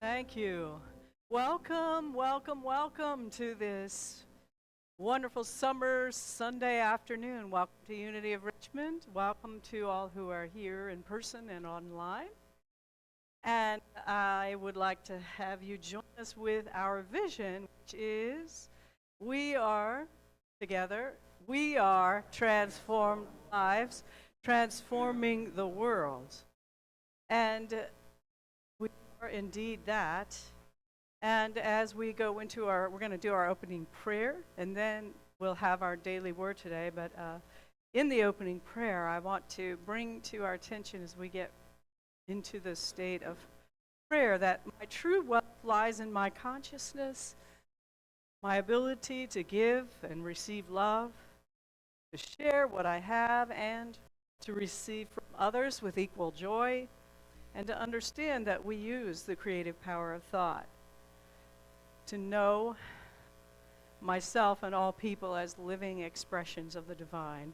Thank you. Welcome, welcome, welcome to this wonderful summer Sunday afternoon. Welcome to Unity of Richmond. Welcome to all who are here in person and online. And I would like to have you join us with our vision, which is we are together, we are transformed lives, transforming the world. And we are indeed that. And as we go into we're going to do our opening prayer, and then we'll have our daily word today. But in the opening prayer, I want to bring to our attention as we get into the state of prayer that my true wealth lies in my consciousness, my ability to give and receive love, to share what I have, and to receive from others with equal joy, and to understand that we use the creative power of thought to know myself and all people as living expressions of the divine.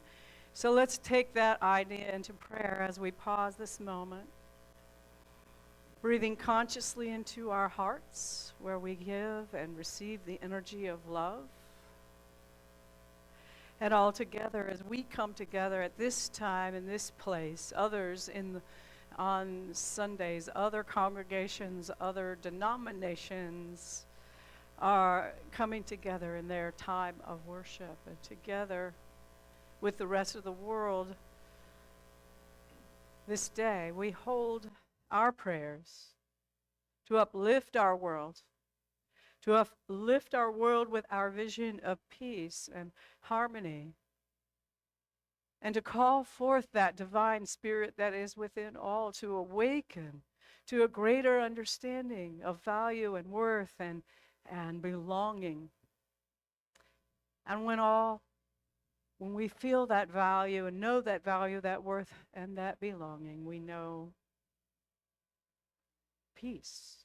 So let's take that idea into prayer as we pause this moment, breathing consciously into our hearts where we give and receive the energy of love. And all together, as we come together at this time in this place, others on Sundays, other congregations, other denominations are coming together in their time of worship, and together with the rest of the world this day we hold our prayers to uplift our world, to uplift our world with our vision of peace and harmony, and to call forth that divine spirit that is within all to awaken to a greater understanding of value and worth and belonging. And when we feel that value and know that value, that worth, and that belonging, we know peace.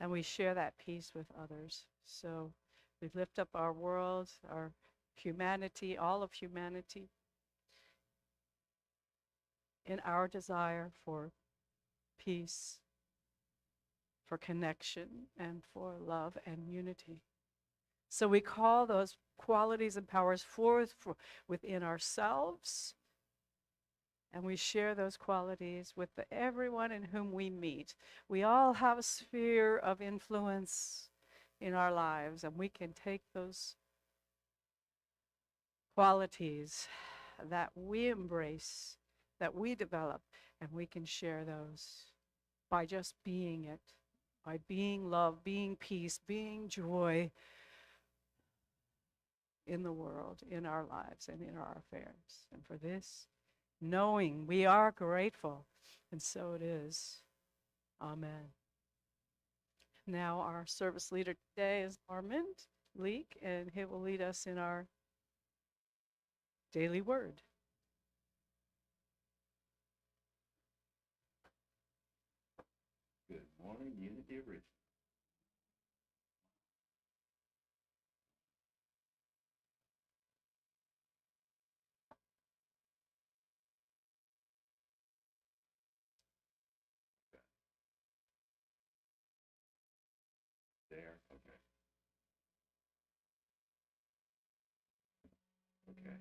And we share that peace with others. So we lift up our world, our humanity, all of humanity, in our desire for peace, for connection, and for love and unity. So we call those qualities and powers forth within ourselves, and we share those qualities with everyone in whom we meet. We all have a sphere of influence in our lives, and we can take those qualities that we embrace, that we develop, and we can share those by just being it, by being love, being peace, being joy in the world, in our lives, and in our affairs. And for this, knowing we are grateful, and so it is. Amen. Now our service leader today is Armand Leek, and he will lead us in our daily word. Good morning, Unity of Richmond. Okay. There, okay. Okay.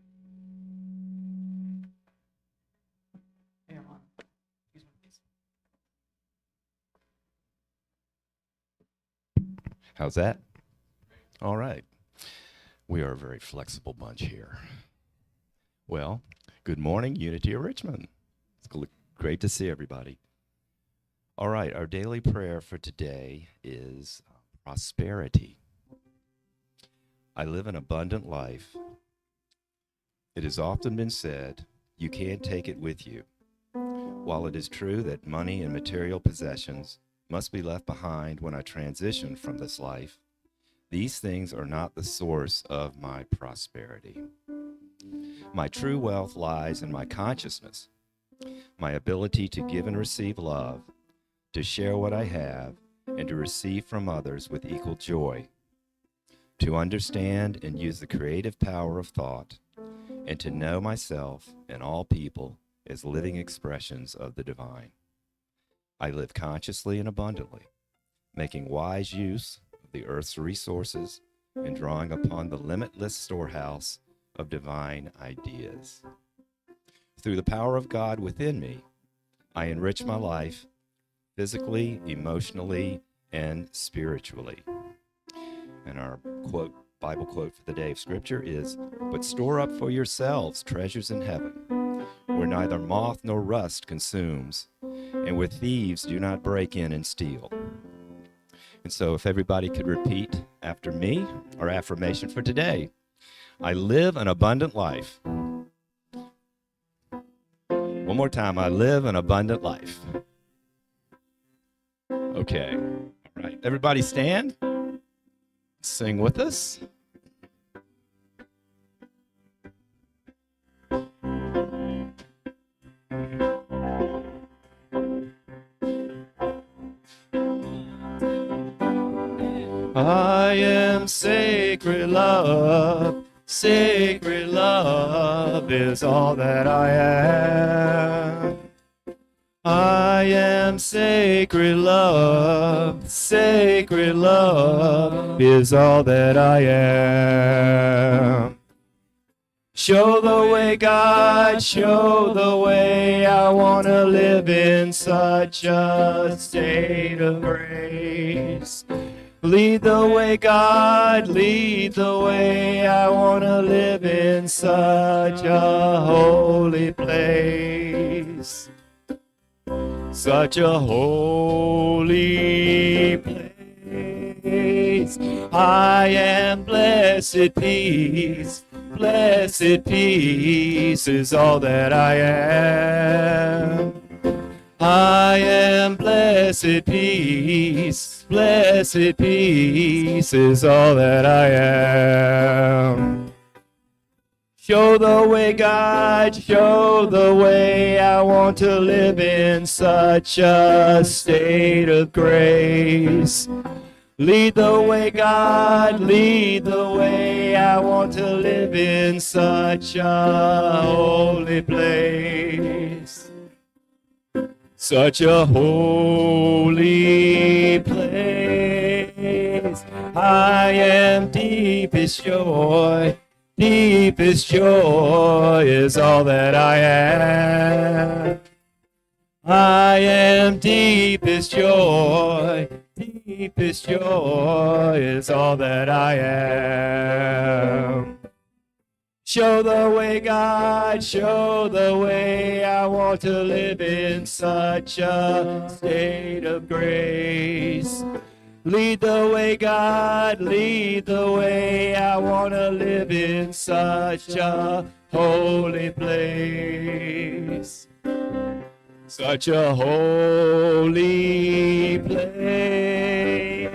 How's that? All right. We are a very flexible bunch here. Well, good morning, Unity of Richmond. Great to see everybody. All right, our daily prayer for today is prosperity. I live an abundant life. It has often been said, you can't take it with you. While it is true that money and material possessions must be left behind when I transition from this life, these things are not the source of my prosperity. My true wealth lies in my consciousness, my ability to give and receive love, to share what I have, and to receive from others with equal joy, to understand and use the creative power of thought, and to know myself and all people as living expressions of the divine. I live consciously and abundantly, making wise use of the earth's resources and drawing upon the limitless storehouse of divine ideas. Through the power of God within me, I enrich my life physically, emotionally, and spiritually. And our Bible quote for the day of Scripture is, "But store up for yourselves treasures in heaven, where neither moth nor rust consumes, and where thieves do not break in and steal." And so if everybody could repeat after me, our affirmation for today: I live an abundant life. One more time, I live an abundant life. Okay, all right. Everybody stand. Sing with us. I am sacred love. Sacred love is all that I am. I am sacred love. Sacred love is all that I am. Show the way, God, show the way. I want to live in such a state of grace. Lead the way, God, lead the way. I want to live in such a holy place. Such a holy place. I am blessed peace. Blessed peace is all that I am. I am blessed peace. Blessed peace is all that I am. Show the way, God, show the way. I want to live in such a state of grace. Lead the way, God, lead the way. I want to live in such a holy place. Such a holy place. I am deepest joy. Deepest joy is all that I am. I am deepest joy. Deepest joy is all that I am. Show the way, God, show the way. I want to live in such a state of grace. Lead the way, God, lead the way. I want to live in such a holy place. Such a holy place.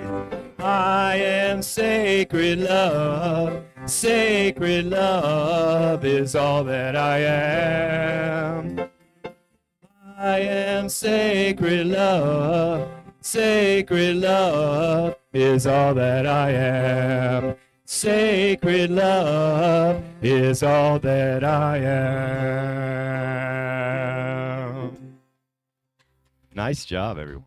I am sacred love. Sacred love is all that I am. I am sacred love. Sacred love is all that I am. Sacred love is all that I am. Nice job, everyone.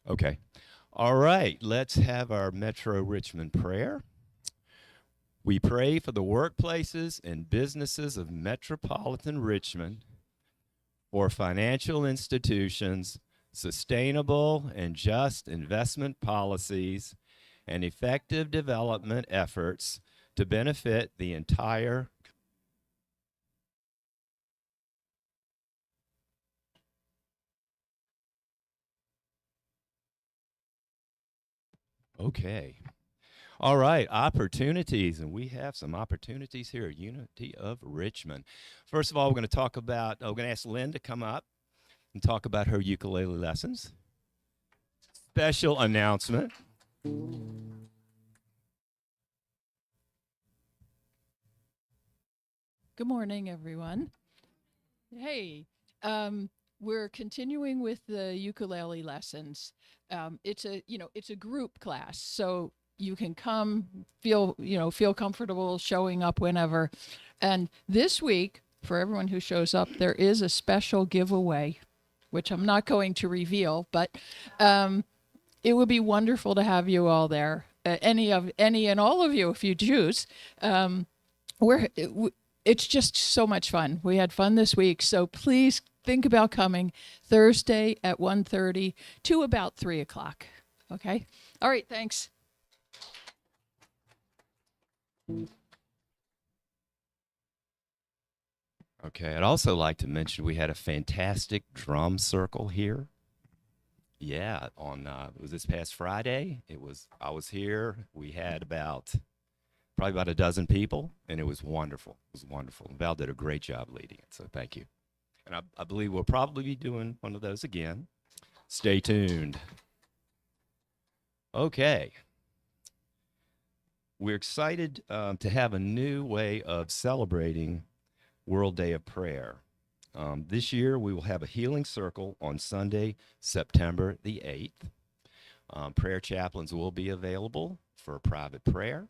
Okay. All right, let's have our Metro Richmond prayer. We pray for the workplaces and businesses of metropolitan Richmond, for financial institutions, sustainable and just investment policies, and effective development efforts to benefit the entire. Okay. All right, opportunities, and we have some opportunities here at Unity of Richmond. First of all, we're going to talk about, we're going to ask Lynn to come up and talk about her ukulele lessons. Special announcement. Good morning, everyone. Hey, we're continuing with the ukulele lessons. It's a group class, so you can come, feel comfortable showing up whenever. And this week, for everyone who shows up, there is a special giveaway, which I'm not going to reveal, but it would be wonderful to have you all there. Any and all of you, if you choose. We're it's just so much fun. We had fun this week, so please think about coming Thursday at 1:30 to about 3 o'clock. Okay? All right, thanks. Okay, I'd also like to mention we had a fantastic drum circle here. Yeah, on it was this past Friday. I was here. We had probably about a dozen people, and it was wonderful. It was wonderful. Val did a great job leading it, so thank you. And I believe we'll probably be doing one of those again. Stay tuned. Okay. We're excited to have a new way of celebrating World Day of Prayer. This year, we will have a healing circle on Sunday, September the 8th. Prayer chaplains will be available for private prayer,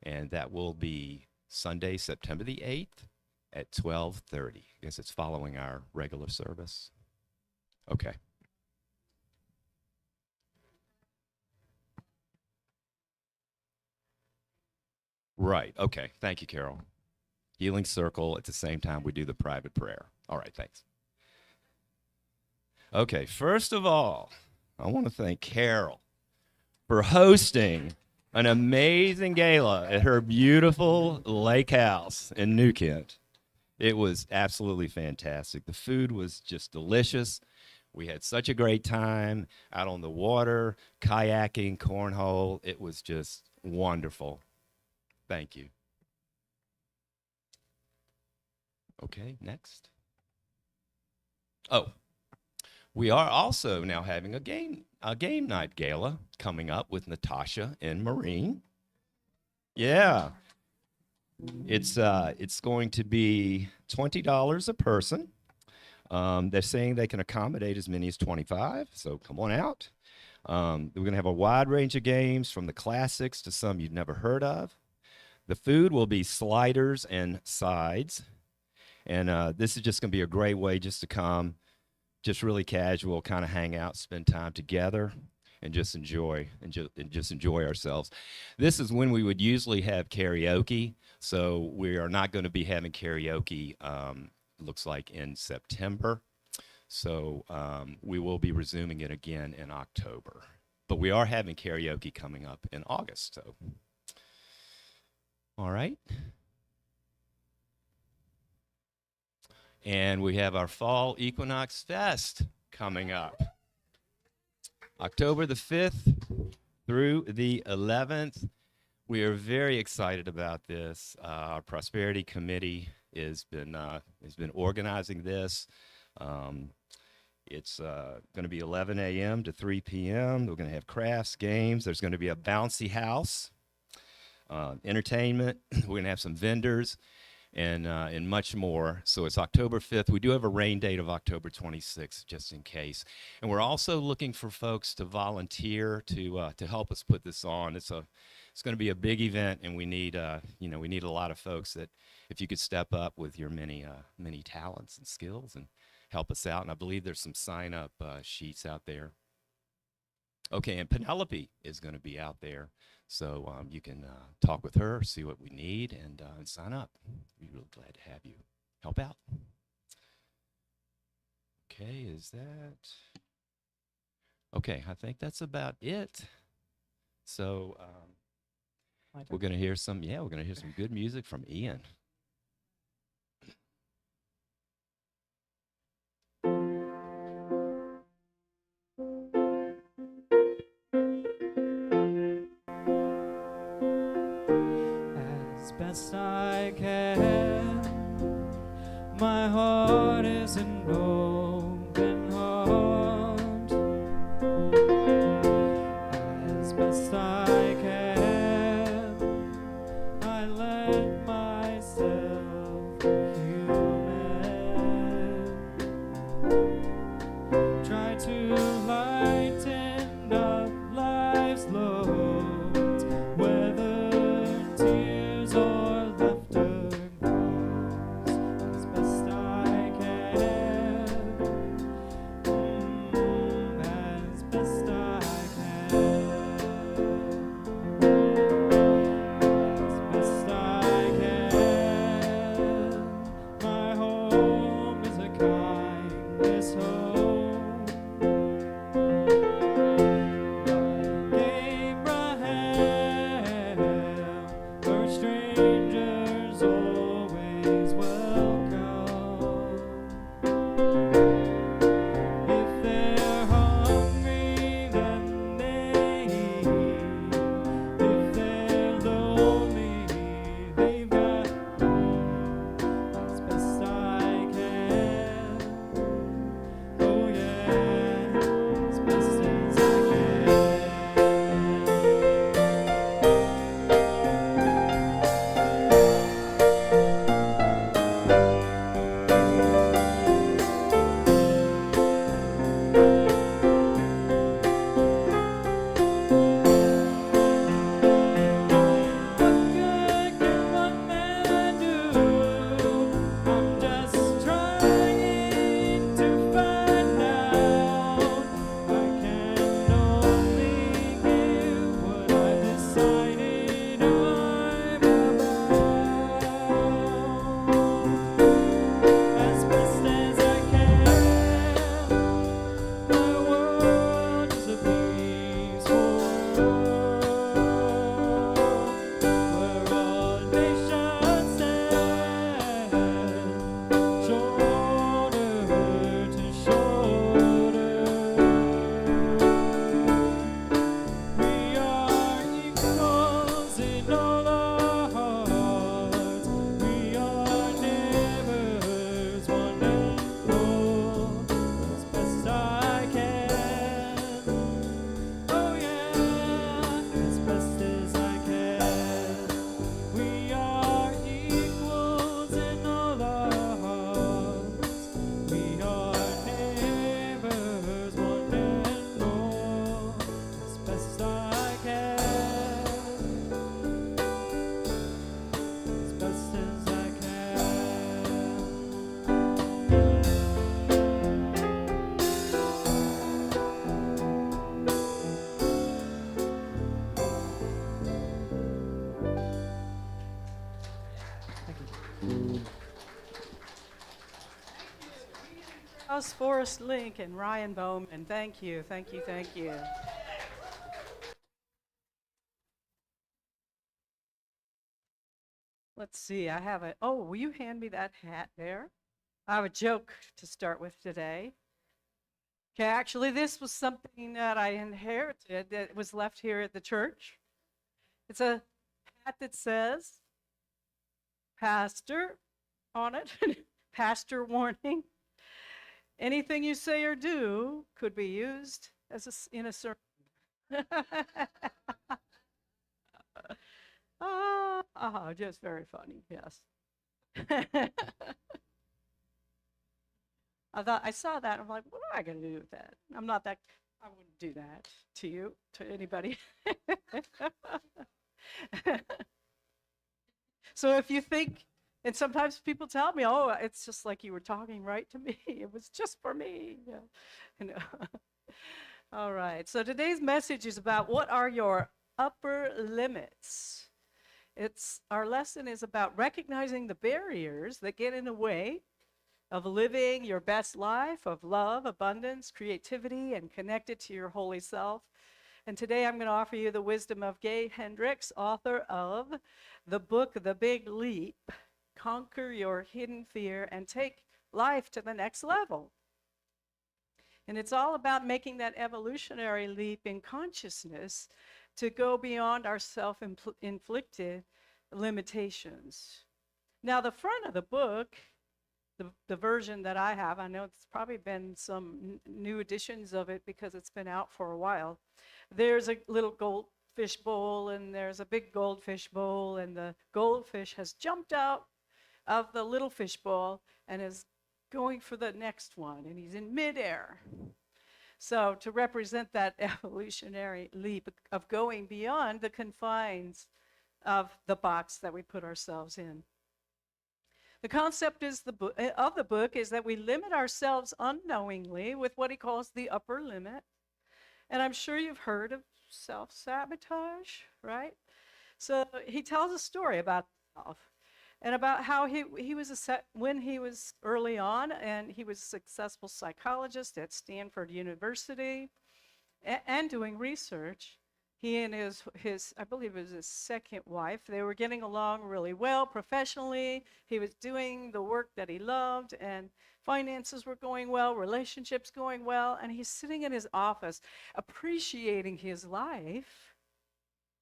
and that will be Sunday, September the 8th at 12:30. I guess it's following our regular service. Okay. Right. Okay. Thank you, Carol. Healing circle at the same time we do the private prayer. All right. Thanks. Okay. First of all, I want to thank Carol for hosting an amazing gala at her beautiful lake house in New Kent. It was absolutely fantastic. The food was just delicious. We had such a great time out on the water, kayaking, cornhole. It was just wonderful. Thank you. Okay, next. Oh, we are also now having a game night gala coming up with Natasha and Maureen. Yeah. It's going to be $20 a person. They're saying they can accommodate as many as 25, so come on out. We're going to have a wide range of games from the classics to some you've never heard of. The food will be sliders and sides. And this is just going to be a great way just to come, just really casual, kind of hang out, spend time together, and just enjoy ourselves. This is when we would usually have karaoke, so we are not going to be having karaoke. Looks like in September, so we will be resuming it again in October. But we are having karaoke coming up in August. So, all right. And we have our Fall Equinox Fest coming up. October the 5th through the 11th. We are very excited about this. Our Prosperity Committee has been organizing this. It's going to be 11 a.m. to 3 p.m. We're going to have crafts, games. There's going to be a bouncy house, entertainment. We're going to have some vendors and much more. So it's October 5th. We do have a rain date of October 26th, just in case. And we're also looking for folks to volunteer to help us put this on. It's going to be a big event, and we need a lot of folks that, if you could step up with your many talents and skills and help us out. And I believe there's some sign-up sheets out there. Okay, and Penelope is going to be out there. So you can talk with her, see what we need, and sign up. We're really glad to have you help out. Okay, is that? Okay, I think that's about it. So we're gonna hear some. Yeah, we're gonna hear some good music from Ian. As best I can, my heart is an open heart. As best I can, I let myself be human. Try to lighten up life's loads, whether tears or laughter grows. As best I can, as best I can, as best I can. My home is a kindness home, like Abraham, where strangers always welcome. If they're hungry, then they eat. If they're lonely, they've got love. As best I can. Oh yeah, as best as I can. What good can one man do? I'm just trying to find out. I can only give what I've decided I'm about. As best as I can. My world is a peaceful world, where all nations stand shoulder to shoulder. We are equals in all our hearts. We are neighbors, one and all. As best I can. Oh yeah, as best as I can. We are equals in all our hearts. We are neighbors, one and all. As best I can. As best as I can. House Forrest Link and Ryan Bowman. Thank you, thank you, thank you. Let's see, I have a, oh, will you hand me that hat there? I have a joke to start with today. Okay, actually, this was something that I inherited that was left here at the church. It's a hat that says, Pastor on it, pastor warning. Anything you say or do could be used as in a sermon. Just very funny, yes. I saw that, I'm like, what am I going to do with that? I wouldn't do that to you, to anybody. So if you think, and sometimes people tell me, oh, it's just like you were talking right to me. It was just for me. Yeah. You know. All right. So today's message is about what are your upper limits? Our lesson is about recognizing the barriers that get in the way of living your best life of love, abundance, creativity, and connected to your holy self. And today I'm going to offer you the wisdom of Gay Hendricks, author of the book, The Big Leap, Conquer Your Hidden Fear and Take Life to the Next Level. And it's all about making that evolutionary leap in consciousness to go beyond our self-inflicted limitations. Now, the front of the book, the version that I have, I know it's probably been some new editions of it because it's been out for a while. There's a little goldfish bowl and there's a big goldfish bowl, and the goldfish has jumped out of the little fish bowl and is going for the next one, and he's in midair. So to represent that evolutionary leap of going beyond the confines of the box that we put ourselves in. The concept of the book is that we limit ourselves unknowingly with what he calls the upper limit. And I'm sure you've heard of self-sabotage, right? So he tells a story about himself and about how he was when he was early on, and he was a successful psychologist at Stanford University and doing research. He and his, I believe it was his second wife, they were getting along really well professionally. He was doing the work that he loved, and finances were going well, relationships going well, and he's sitting in his office appreciating his life.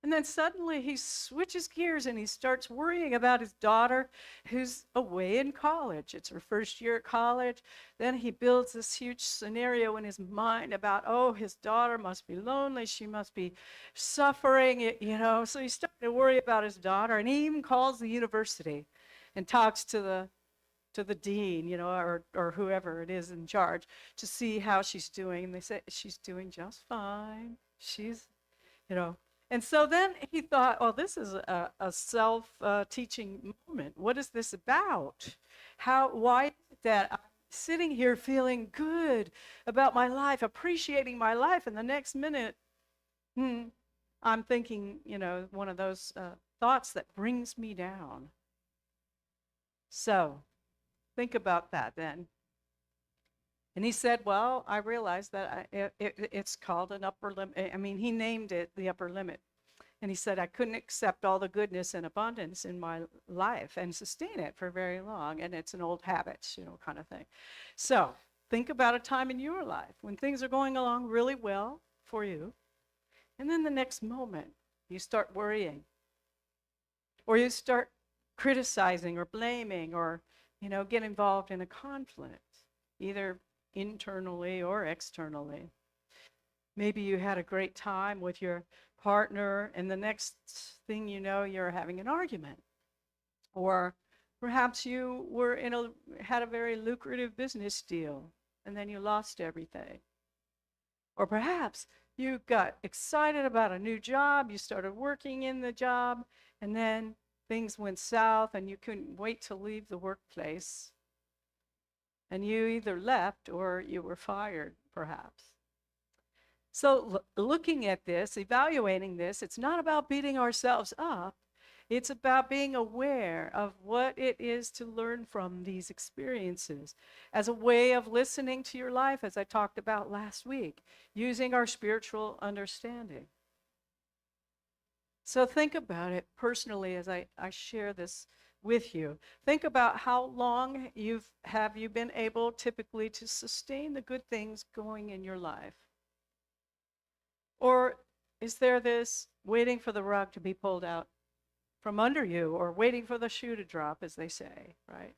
And then suddenly he switches gears and he starts worrying about his daughter who's away in college. It's her first year at college. Then he builds this huge scenario in his mind about, oh, his daughter must be lonely. She must be suffering, you know. So he's starting to worry about his daughter, and he even calls the university and talks to the dean, you know, or whoever it is in charge to see how she's doing. And they say, she's doing just fine. She's, you know. And so then he thought, oh, this is a self-teaching moment. What is this about? Why is it that I'm sitting here feeling good about my life, appreciating my life, and the next minute, I'm thinking, you know, one of those thoughts that brings me down. So think about that then. And he said, well, I realized that it's called an upper limit. I mean, he named it the upper limit. And he said, I couldn't accept all the goodness and abundance in my life and sustain it for very long. And it's an old habit, you know, kind of thing. So think about a time in your life when things are going along really well for you. And then the next moment, you start worrying. Or you start criticizing or blaming, or, you know, get involved in a conflict, either internally or externally. Maybe you had a great time with your partner, and the next thing you know, you're having an argument. Or perhaps you had a very lucrative business deal, and then you lost everything. Or perhaps you got excited about a new job, you started working in the job, and then things went south and you couldn't wait to leave the workplace. And you either left or you were fired, perhaps. So looking at this, evaluating this, it's not about beating ourselves up. It's about being aware of what it is to learn from these experiences as a way of listening to your life, as I talked about last week, using our spiritual understanding. So think about it personally as I share this with you. Think about how long have you been able typically to sustain the good things going in your life? Or is there this waiting for the rug to be pulled out from under you, or waiting for the shoe to drop, as they say, right?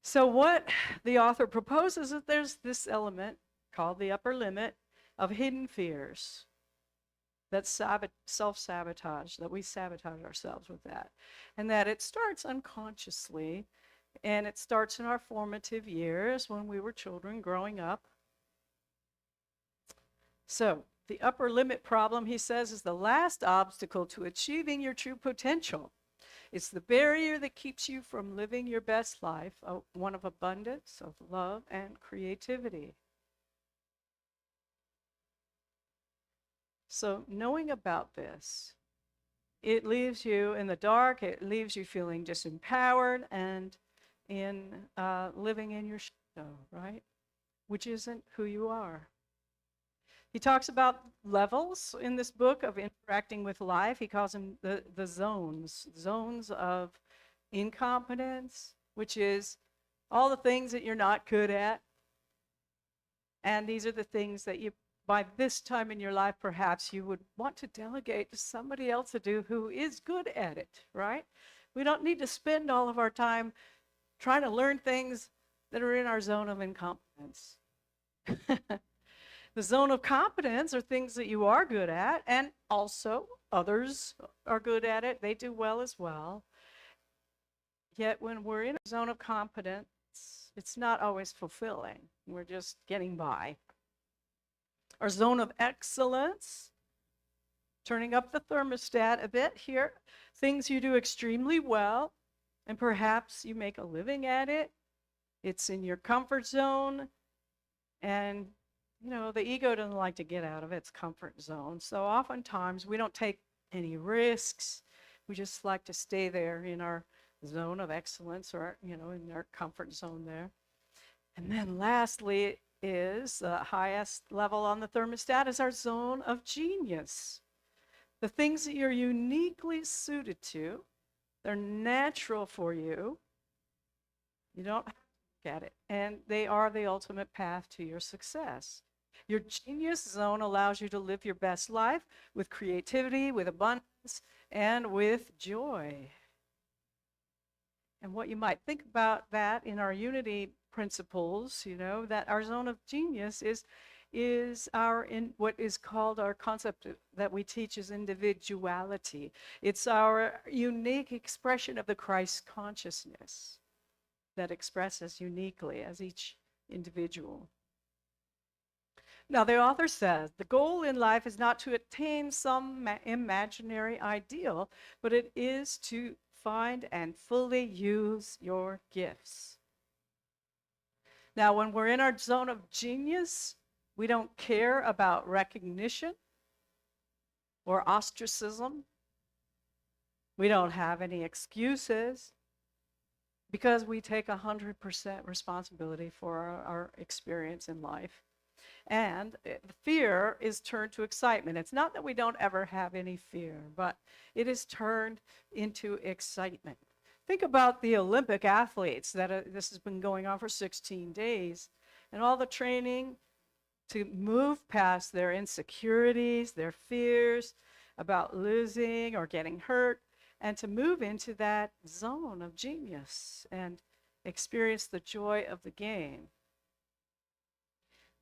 So what the author proposes is that there's this element called the upper limit of hidden fears. That's self-sabotage, that we sabotage ourselves with that. And that it starts unconsciously, and it starts in our formative years when we were children growing up. So the upper limit problem, he says, is the last obstacle to achieving your true potential. It's the barrier that keeps you from living your best life, one of abundance, of love, and creativity. So knowing about this, it leaves you in the dark, it leaves you feeling disempowered, and in living in your shadow, right? Which isn't who you are. He talks about levels in this book of interacting with life. He calls them the zones of incompetence, which is all the things that you're not good at. And these are the things that you, by this time in your life, perhaps you would want to delegate to somebody else to do who is good at it, right? We don't need to spend all of our time trying to learn things that are in our zone of incompetence. The zone of competence are things that you are good at, and also others are good at it. They do well as well. Yet when we're in a zone of competence, it's not always fulfilling. We're just getting by. Our zone of excellence, turning up the thermostat a bit here, things you do extremely well, and perhaps you make a living at it. It's in your comfort zone, and you know, the ego doesn't like to get out of its comfort zone. So oftentimes we don't take any risks. We just like to stay there in our zone of excellence, or, you know, in our comfort zone there. And then lastly is the highest level on the thermostat is our zone of genius. The things that you're uniquely suited to, they're natural for you. You don't have to look at it. And they are the ultimate path to your success. Your genius zone allows you to live your best life with creativity, with abundance, and with joy. And what you might think about that in our unity principles, you know, that our zone of genius is our what is called our concept that we teach is individuality. It's our unique expression of the Christ consciousness that expresses uniquely as each individual. Now, the author says, the goal in life is not to attain some imaginary ideal, but it is to find and fully use your gifts. Now, when we're in our zone of genius, we don't care about recognition or ostracism. We don't have any excuses because we take 100% responsibility for our experience in life. And the fear is turned to excitement. It's not that we don't ever have any fear, but it is turned into excitement. Think about the Olympic athletes that this has been going on for 16 days, and all the training to move past their insecurities, their fears about losing or getting hurt, and to move into that zone of genius and experience the joy of the game.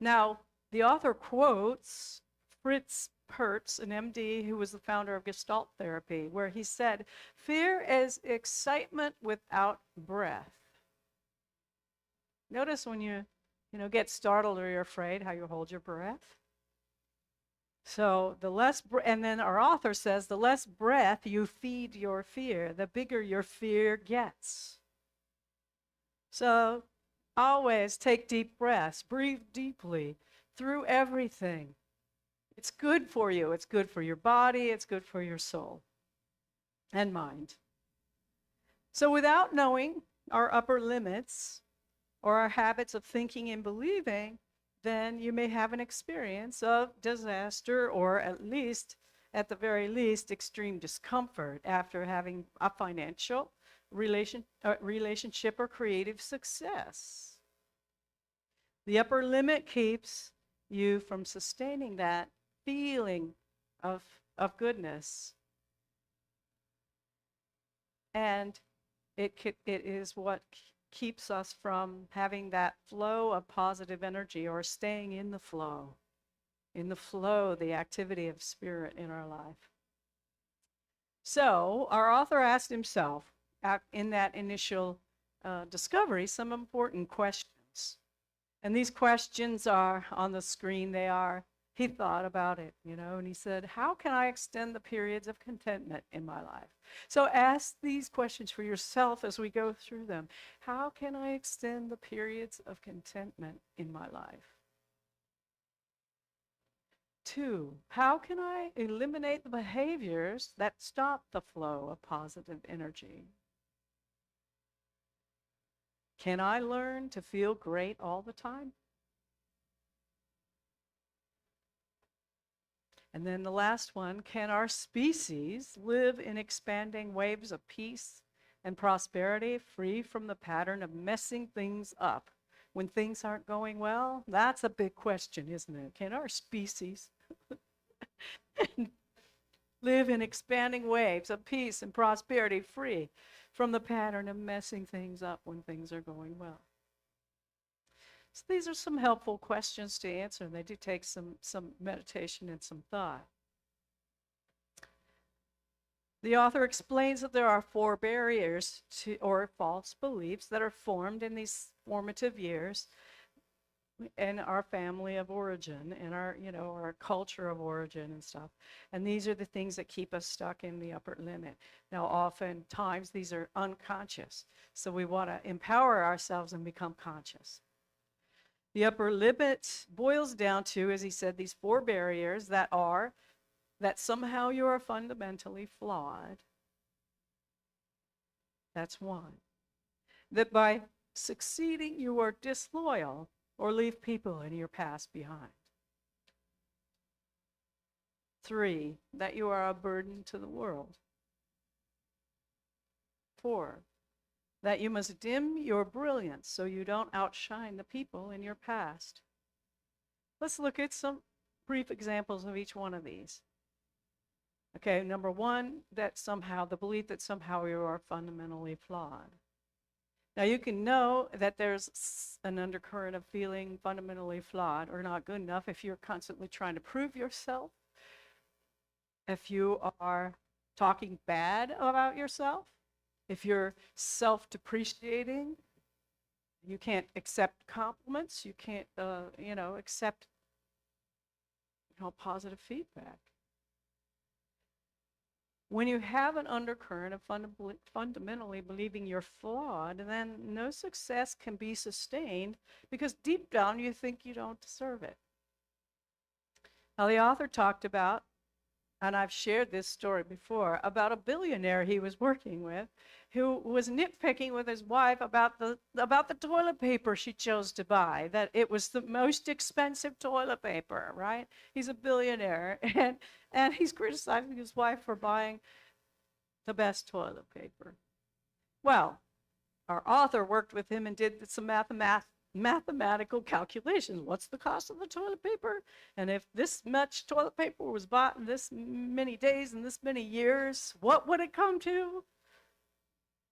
Now, the author quotes Fritz Perls, an MD who was the founder of Gestalt therapy, where he said, "Fear is excitement without breath." Notice when you get startled or you're afraid, how you hold your breath. So the less, and then our author says, the less breath you feed your fear, the bigger your fear gets. So always take deep breaths, breathe deeply through everything. It's good for you. It's good for your body. It's good for your soul and mind. So without knowing our upper limits or our habits of thinking and believing, then you may have an experience of disaster, or at the very least, extreme discomfort after having a financial relationship or creative success. The upper limit keeps you from sustaining that feeling of goodness. And it is what keeps us from having that flow of positive energy, or staying in the flow, the activity of spirit in our life. So our author asked himself in that initial discovery some important questions. And these questions are on the screen. He thought about it, and he said, how can I extend the periods of contentment in my life? So ask these questions for yourself as we go through them. How can I extend the periods of contentment in my life? 2, how can I eliminate the behaviors that stop the flow of positive energy? Can I learn to feel great all the time? And then the last one, can our species live in expanding waves of peace and prosperity, free from the pattern of messing things up when things aren't going well? That's a big question, isn't it? Can our species live in expanding waves of peace and prosperity, free from the pattern of messing things up when things are going well? So these are some helpful questions to answer, and they do take some meditation and some thought. The author explains that there are 4 barriers to, or false beliefs that are formed in these formative years in our family of origin, in our, our culture of origin and stuff. And these are the things that keep us stuck in the upper limit. Now, oftentimes these are unconscious. So we want to empower ourselves and become conscious. The upper limit boils down to, as he said, these 4 barriers that somehow you are fundamentally flawed. That's one. That by succeeding you are disloyal or leave people in your past behind. 3, that you are a burden to the world. 4, that you must dim your brilliance so you don't outshine the people in your past. Let's look at some brief examples of each one of these. Okay, number 1, that somehow, the belief that somehow you are fundamentally flawed. Now you can know that there's an undercurrent of feeling fundamentally flawed or not good enough if you're constantly trying to prove yourself, if you are talking bad about yourself, if you're self-depreciating, you can't accept compliments, you can't, accept, positive feedback. When you have an undercurrent of fundamentally believing you're flawed, then no success can be sustained because deep down you think you don't deserve it. Now, the author talked about, and I've shared this story before, about a billionaire he was working with who was nitpicking with his wife about the toilet paper she chose to buy, that it was the most expensive toilet paper, right? He's a billionaire, and he's criticizing his wife for buying the best toilet paper. Well, our author worked with him and did some mathematical calculations. What's the cost of the toilet paper? And if this much toilet paper was bought in this many days and this many years, what would it come to?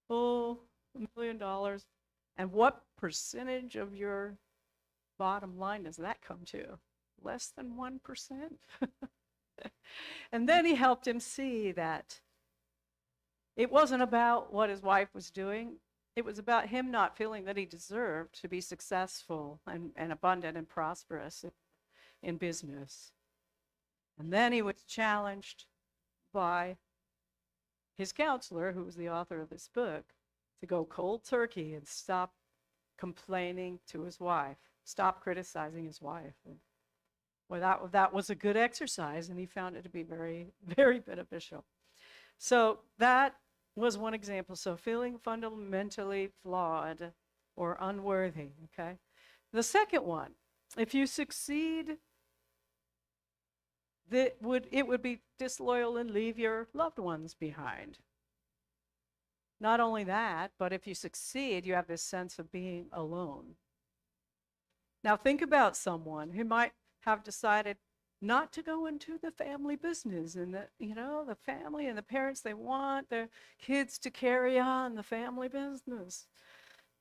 Oh, $1 million. And what percentage of your bottom line does that come to? Less than 1%? And then he helped him see that it wasn't about what his wife was doing. It was about him not feeling that he deserved to be successful and abundant and prosperous in business. And then he was challenged by his counselor, who was the author of this book, to go cold turkey and stop complaining to his wife, stop criticizing his wife. And, well, that was a good exercise, and he found it to be very, very beneficial. So that was one example. So feeling fundamentally flawed or unworthy, okay? The second one, if you succeed, it would be disloyal and leave your loved ones behind. Not only that, but if you succeed, you have this sense of being alone. Now think about someone who might have decided not to go into the family business, and the family and the parents, they want their kids to carry on the family business,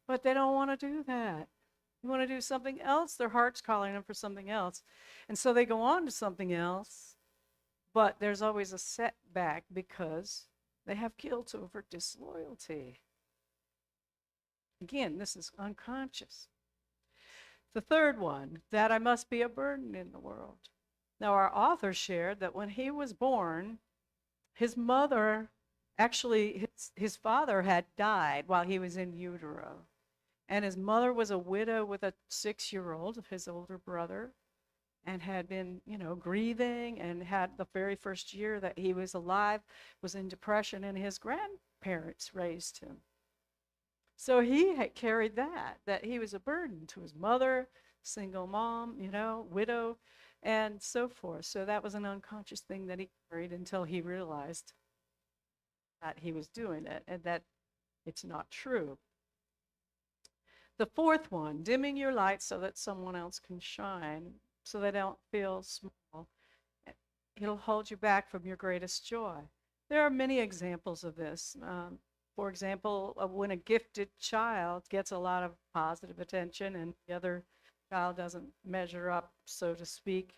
but they don't want to do that. They want to do something else. Their heart's calling them for something else. And so they go on to something else, but there's always a setback because they have guilt over disloyalty. Again, this is unconscious. The third one, that I must be a burden in the world. Now, our author shared that when he was born, his mother, actually his father had died while he was in utero. And his mother was a widow with a 6-year-old, his older brother, and had been, grieving, and had the very first year that he was alive was in depression, and his grandparents raised him. So he had carried that he was a burden to his mother, single mom, you know, widow, and so forth. So that was an unconscious thing that he carried until he realized that he was doing it and that it's not true. The fourth one, dimming your light so that someone else can shine, so they don't feel small. It'll hold you back from your greatest joy. There are many examples of this. For example, when a gifted child gets a lot of positive attention and the other child doesn't measure up, so to speak,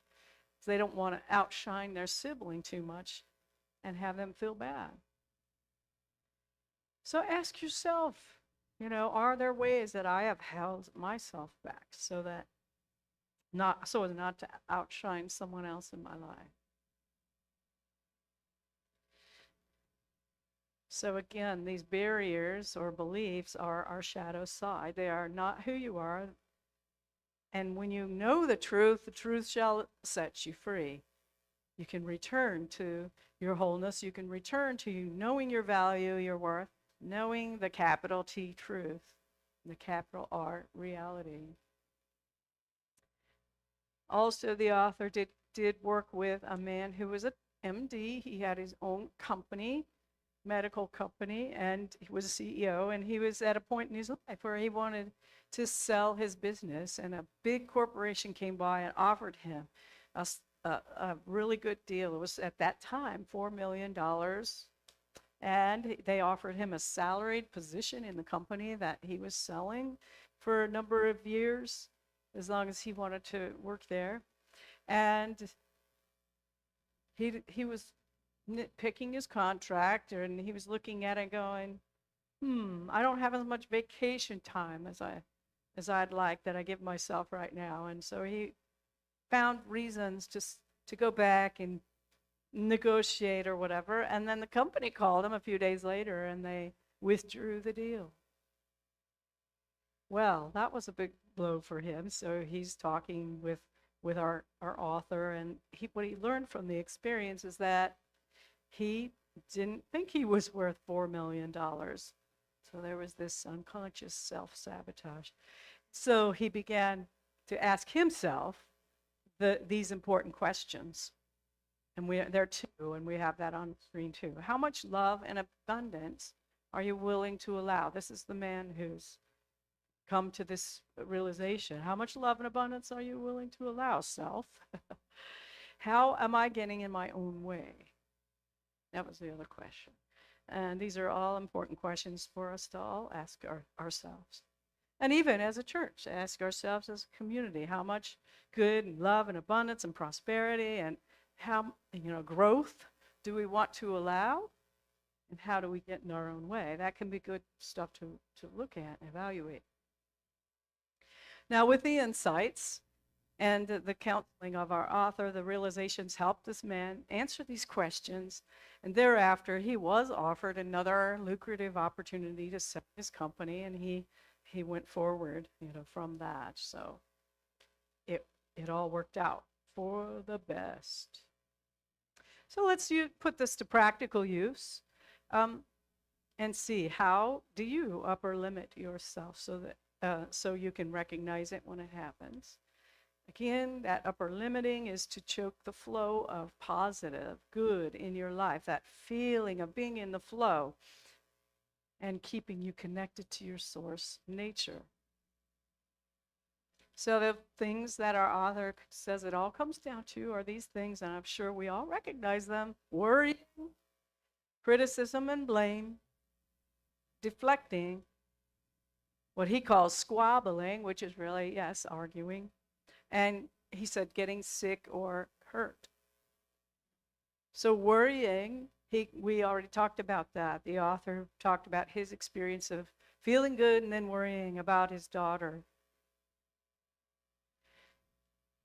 so they don't want to outshine their sibling too much and have them feel bad. So ask yourself, you know, are there ways that I have held myself back so that not so as not to outshine someone else in my life? So again, these barriers or beliefs are our shadow side. They are not who you are. And when you know the truth shall set you free. You can return to your wholeness. You can return to knowing your value, your worth, knowing the capital T truth, the capital R reality. Also, the author did work with a man who was an MD. He had his own company, medical company, and he was a CEO, and he was at a point in his life where he wanted to sell his business, and a big corporation came by and offered him a really good deal. It was at that time $4 million, and they offered him a salaried position in the company that he was selling for a number of years, as long as he wanted to work there. And he was nitpicking his contract, and he was looking at it going, I don't have as much vacation time as I'd like that I give myself right now. And so he found reasons to go back and negotiate or whatever. And then the company called him a few days later and they withdrew the deal. Well, that was a big blow for him. So he's talking with our author, and what he learned from the experience is that he didn't think he was worth $4 million. So there was this unconscious self-sabotage. So he began to ask himself these important questions. And there are two, and we have that on screen too. How much love and abundance are you willing to allow? This is the man who's come to this realization. How much love and abundance are you willing to allow, self? How am I getting in my own way? That was the other question. And these are all important questions for us to all ask ourselves. And even as a church, ask ourselves as a community, how much good and love and abundance and prosperity and how, growth do we want to allow? And how do we get in our own way? That can be good stuff to look at and evaluate. Now, with the insights and the counseling of our author, the realizations helped this man answer these questions. And thereafter, he was offered another lucrative opportunity to sell his company, and he went forward, from that. So it all worked out for the best. So let's put this to practical use, and see, how do you upper limit yourself so that so you can recognize it when it happens. Again, that upper limiting is to choke the flow of positive, good in your life, that feeling of being in the flow and keeping you connected to your source nature. So the things that our author says it all comes down to are these things, and I'm sure we all recognize them: worrying, criticism and blame, deflecting, what he calls squabbling, which is really, yes, arguing, and he said getting sick or hurt. So worrying, we already talked about that. The author talked about his experience of feeling good and then worrying about his daughter.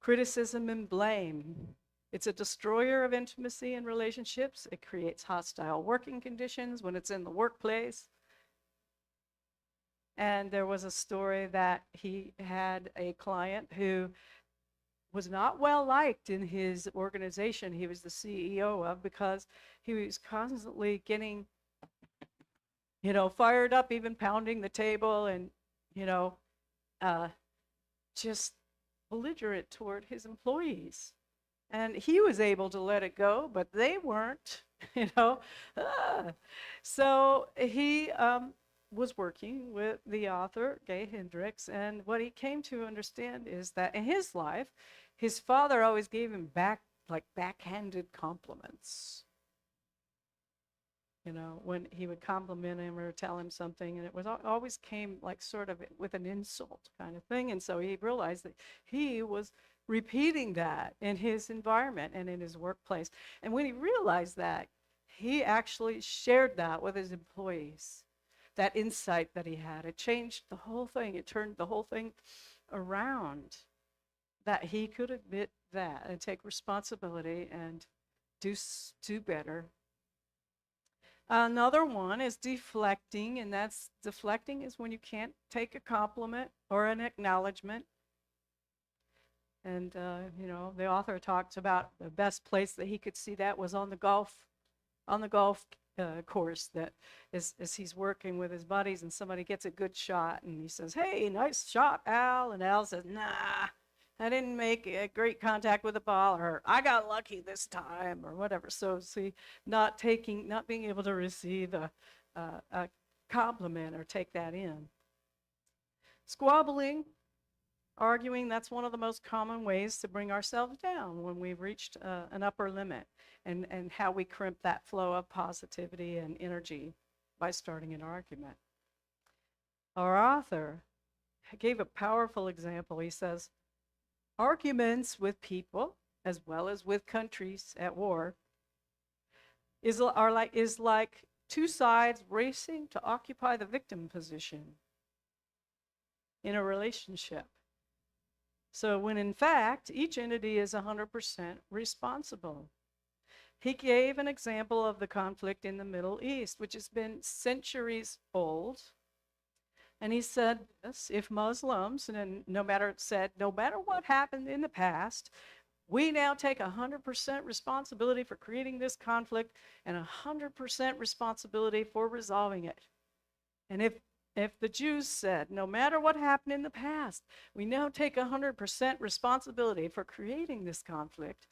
Criticism and blame. It's a destroyer of intimacy and relationships. It creates hostile working conditions when it's in the workplace. And there was a story that he had a client who was not well liked in his organization he was the CEO of, because he was constantly getting fired up, even pounding the table and, you know, uh, just belligerent toward his employees. And he was able to let it go, but they weren't, you know. Ah. So he was working with the author, Gay Hendricks, and what he came to understand is that in his life, his father always gave him backhanded compliments. When he would compliment him or tell him something, and it was always came like sort of with an insult kind of thing. And so he realized that he was repeating that in his environment and in his workplace. And when he realized that, he actually shared that with his employees, that insight that he had. It changed the whole thing. It turned the whole thing around, that he could admit that and take responsibility and do better. Another one is deflecting, and that's deflecting is when you can't take a compliment or an acknowledgement. And the author talks about the best place that he could see that was on the golf course. That as he's working with his buddies, and somebody gets a good shot, and he says, "Hey, nice shot, Al," and Al says, "Nah, I didn't make a great contact with the ball," or "I got lucky this time," or whatever. So see, not being able to receive a compliment or take that in. Squabbling, arguing, that's one of the most common ways to bring ourselves down when we've reached an upper limit, and how we crimp that flow of positivity and energy by starting an argument. Our author gave a powerful example. He says, arguments with people, as well as with countries at war, is like two sides racing to occupy the victim position in a relationship. So when in fact, each entity is 100% responsible. He gave an example of the conflict in the Middle East, which has been centuries old. And he said this: if Muslims, and no matter what happened in the past, we now take 100% responsibility for creating this conflict and 100% responsibility for resolving it. And if the Jews said, no matter what happened in the past, we now take 100% responsibility for creating this conflict,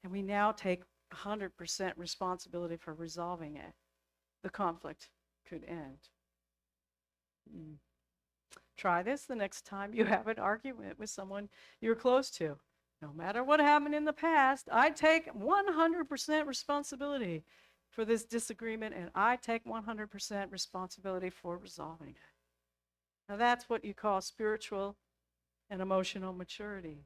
and we now take 100% responsibility for resolving it, the conflict could end. Try this the next time you have an argument with someone you're close to. No matter what happened in the past, I take 100% responsibility for this disagreement, and I take 100% responsibility for resolving it. Now that's what you call spiritual and emotional maturity.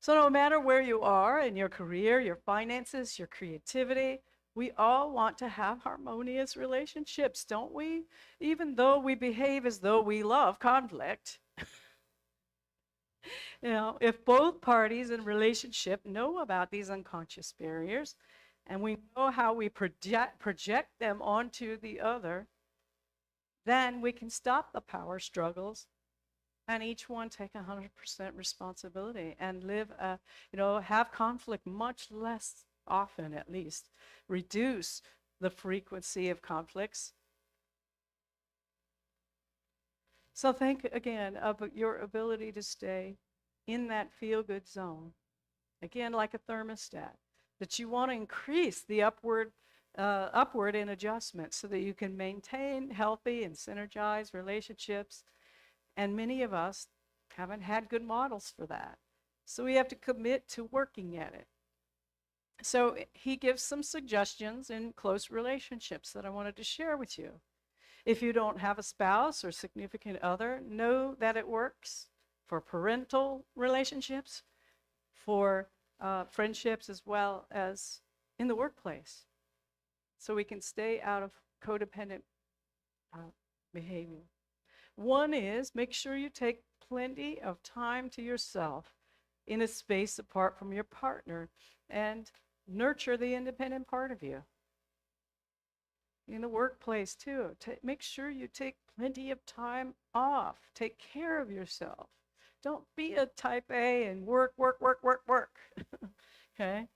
So no matter where you are in your career, your finances, your creativity, we all want to have harmonious relationships, don't we? Even though we behave as though we love conflict. If both parties in relationship know about these unconscious barriers, and we know how we project them onto the other, then we can stop the power struggles and each one take 100% responsibility and live have conflict much less often, at least reduce the frequency of conflicts. So think again of your ability to stay in that feel-good zone, again like a thermostat, that you want to increase the upward in adjustment so that you can maintain healthy and synergized relationships. And many of us haven't had good models for that. So we have to commit to working at it. So he gives some suggestions in close relationships that I wanted to share with you. If you don't have a spouse or significant other, know that it works for parental relationships, for friendships, as well as in the workplace. So we can stay out of codependent behavior. One is, make sure you take plenty of time to yourself in a space apart from your partner and nurture the independent part of you. In the workplace too, make sure you take plenty of time off. Take care of yourself. Don't be a type A and work. Okay?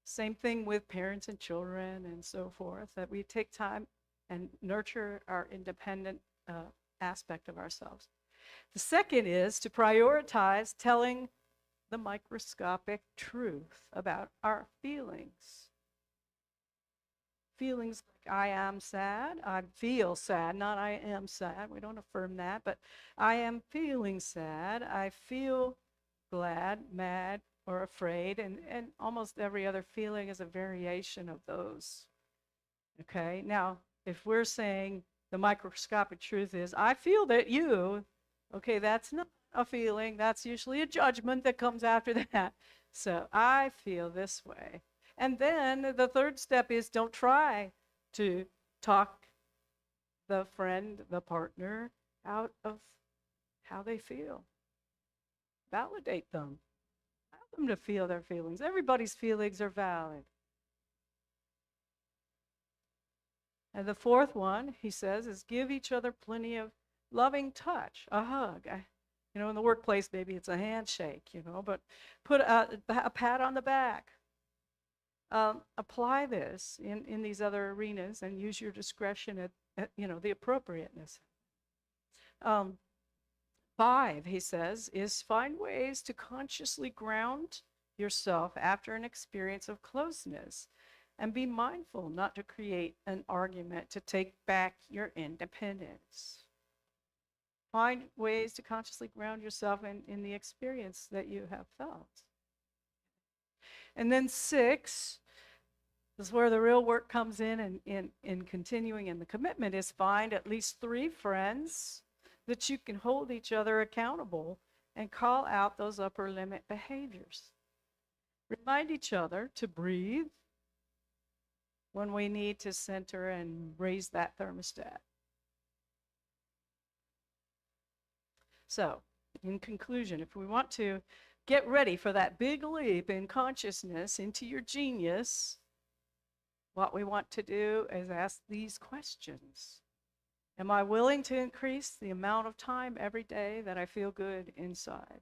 Same thing with parents and children and so forth, that we take time and nurture our independent aspect of ourselves. The second is to prioritize telling the microscopic truth about our feelings. Feelings like I am sad, I feel sad, not I am sad. We don't affirm that, but I am feeling sad, I feel glad, mad, or afraid, and almost every other feeling is a variation of those. Okay, now if we're saying the microscopic truth is, I feel that you, okay, that's not a feeling, that's usually a judgment that comes after that. So I feel this way. And then the third step is don't try to talk the friend, the partner, out of how they feel. Validate them. Allow them to feel their feelings. Everybody's feelings are valid. And the fourth one, he says, is give each other plenty of loving touch, a hug. In the workplace, maybe it's a handshake, but put a pat on the back. Apply this in these other arenas and use your discretion at the appropriateness. 5, he says, is find ways to consciously ground yourself after an experience of closeness and be mindful not to create an argument to take back your independence. Find ways to consciously ground yourself in the experience that you have felt. And then 6, this is where the real work comes in continuing in the commitment, is find at least 3 friends that you can hold each other accountable and call out those upper limit behaviors. Remind each other to breathe when we need to center and raise that thermostat. So, in conclusion, if we want to get ready for that big leap in consciousness into your genius, what we want to do is ask these questions. Am I willing to increase the amount of time every day that I feel good inside?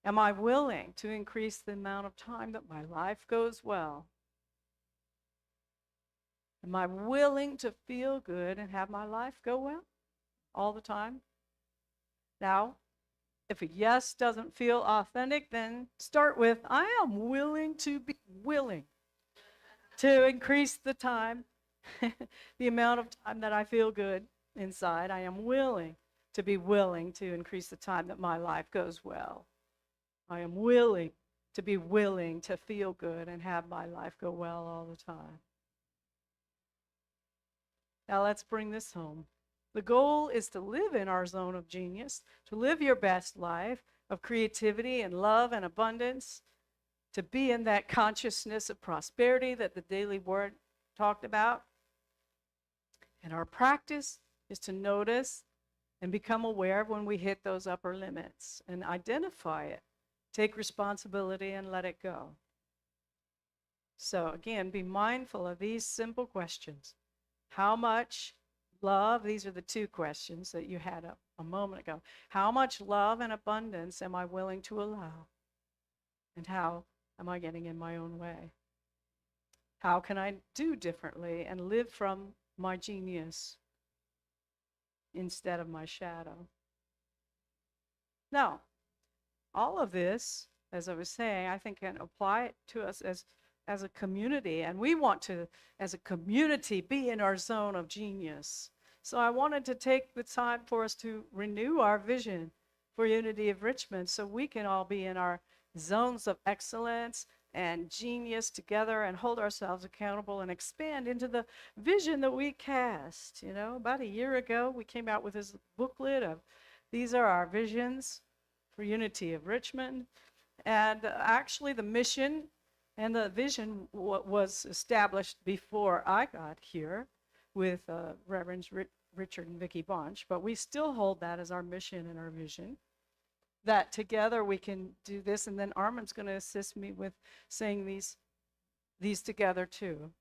Am I willing to increase the amount of time that my life goes well? Am I willing to feel good and have my life go well all the time? Now, if a yes doesn't feel authentic, then start with, I am willing to be willing to increase the time, the amount of time that I feel good inside. I am willing to be willing to increase the time that my life goes well. I am willing to be willing to feel good and have my life go well all the time. Now let's bring this home. The goal is to live in our zone of genius, to live your best life of creativity and love and abundance, to be in that consciousness of prosperity that the daily word talked about. And our practice is to notice and become aware of when we hit those upper limits and identify it, take responsibility and let it go. So again, be mindful of these simple questions. How much love, these are the 2 questions that you had a moment ago. How much love and abundance am I willing to allow? And how am I getting in my own way? How can I do differently and live from my genius instead of my shadow? Now, all of this, as I was saying, I think can apply it to us as a community. And we want to, as a community, be in our zone of genius. So I wanted to take the time for us to renew our vision for Unity of Richmond so we can all be in our zones of excellence and genius together and hold ourselves accountable and expand into the vision that we cast. About a year ago, we came out with this booklet of these are our visions for Unity of Richmond. And actually the mission and the vision was established before I got here with Reverends Richard and Vicki Gunsch, but we still hold that as our mission and our vision, that together we can do this. And then Armin's going to assist me with saying these together too.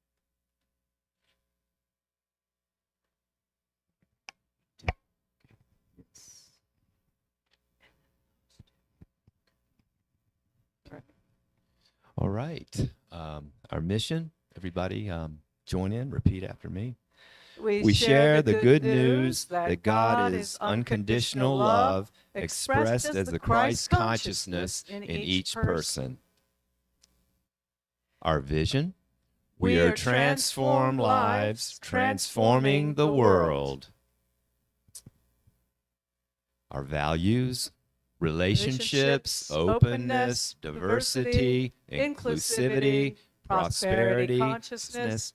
All right. Our mission, everybody join in, repeat after me. We share the good news that God is unconditional love expressed as the Christ consciousness in each person. Our vision, we are transformed lives, transforming the world. Our values, relationships, openness, diversity, inclusivity, prosperity, consciousness,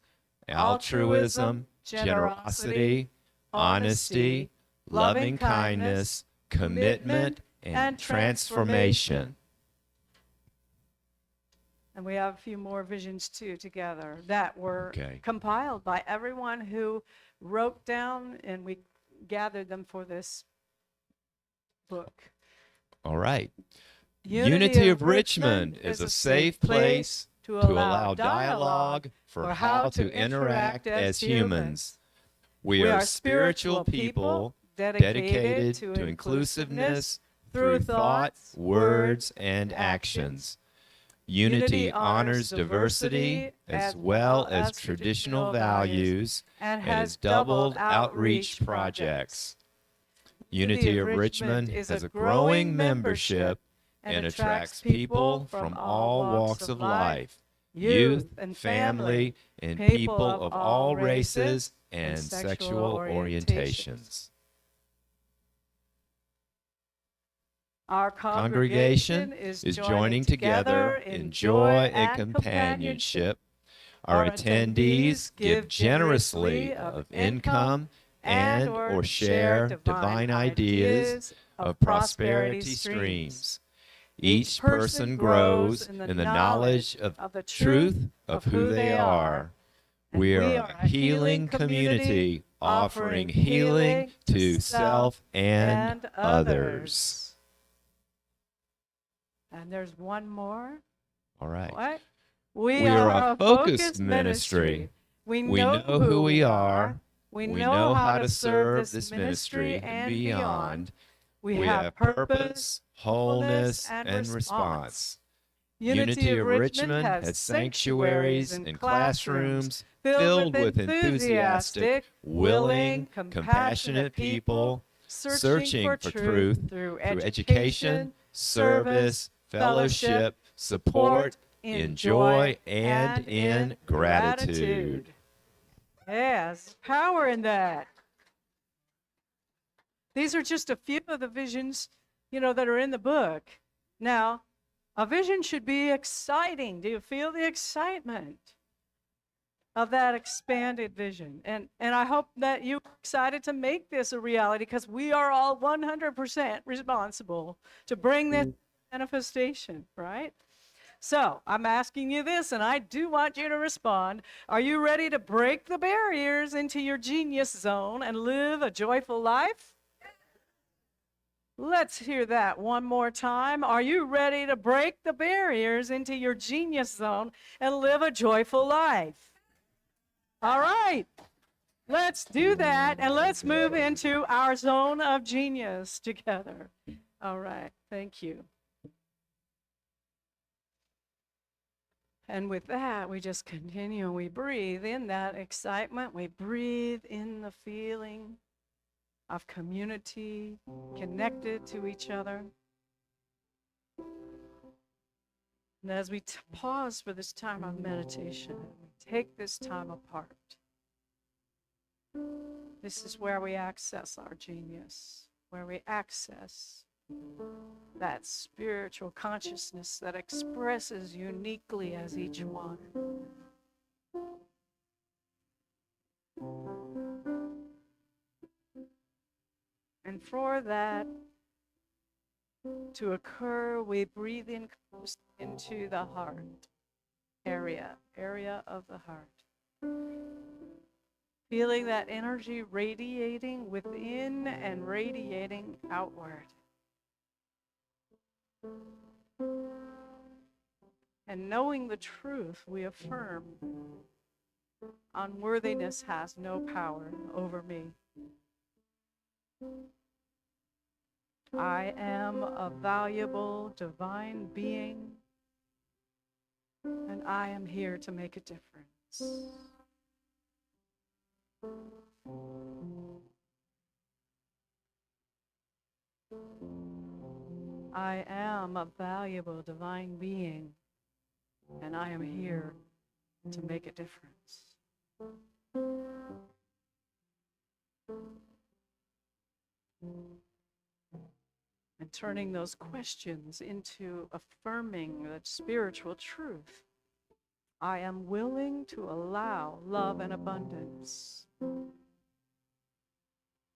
altruism, generosity, honesty, loving kindness, commitment, and transformation. And we have a few more visions too together that were Okay. compiled by everyone who wrote down, and we gathered them for this book. All right. Unity of Richmond is a safe place to allow dialogue for how to interact as humans. We are spiritual people dedicated to inclusiveness through thoughts, words, and actions. Unity honors diversity as well as traditional values and has doubled outreach projects. Unity of Richmond has a growing membership and attracts people from all walks of life, youth and family, and people of all races and sexual orientations. Our Congregation is joining together in joy and companionship. Our attendees give generously of income and or share divine ideas of prosperity streams. Each person grows in the knowledge of the truth of who they are. We are a healing community offering healing to self and others. And there's one more. All right. What? We are a focused ministry. We We know know who we are. We We know how to serve this ministry and beyond. We have purpose, wholeness, and response. Unity of Richmond has sanctuaries and classrooms filled with enthusiastic, willing, compassionate people searching for truth through education, service, fellowship, support, in joy, and in gratitude. Yes, power in that. These are just a few of the visions, that are in the book. Now, a vision should be exciting. Do you feel the excitement of that expanded vision? And I hope that you're excited to make this a reality, because we are all 100% responsible to bring this manifestation, right? So I'm asking you this, and I do want you to respond. Are you ready to break the barriers into your genius zone and live a joyful life? Let's hear that one more time. Are you ready to break the barriers into your genius zone and live a joyful life? All right. Let's do that, and let's move into our zone of genius together. All right. Thank you. And with that, we just continue. We breathe in that excitement. We breathe in the feeling of community, connected to each other. And as we pause for this time of meditation, we take this time apart. This is where we access our genius, where we access that spiritual consciousness that expresses uniquely as each one. And for that to occur, we breathe in close into the heart area of the heart. Feeling that energy radiating within and radiating outward. And knowing the truth, we affirm, unworthiness has no power over me. I am a valuable divine being and I am here to make a difference. I am a valuable divine being, and I am here to make a difference. And turning those questions into affirming that spiritual truth. I am willing to allow love and abundance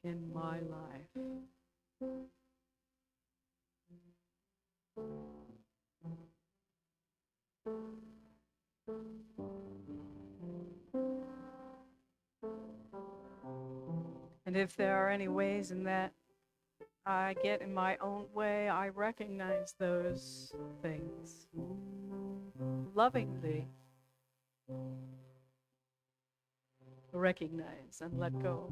in my life. And if there are any ways in that I get in my own way, I recognize those things lovingly. Recognize and let go.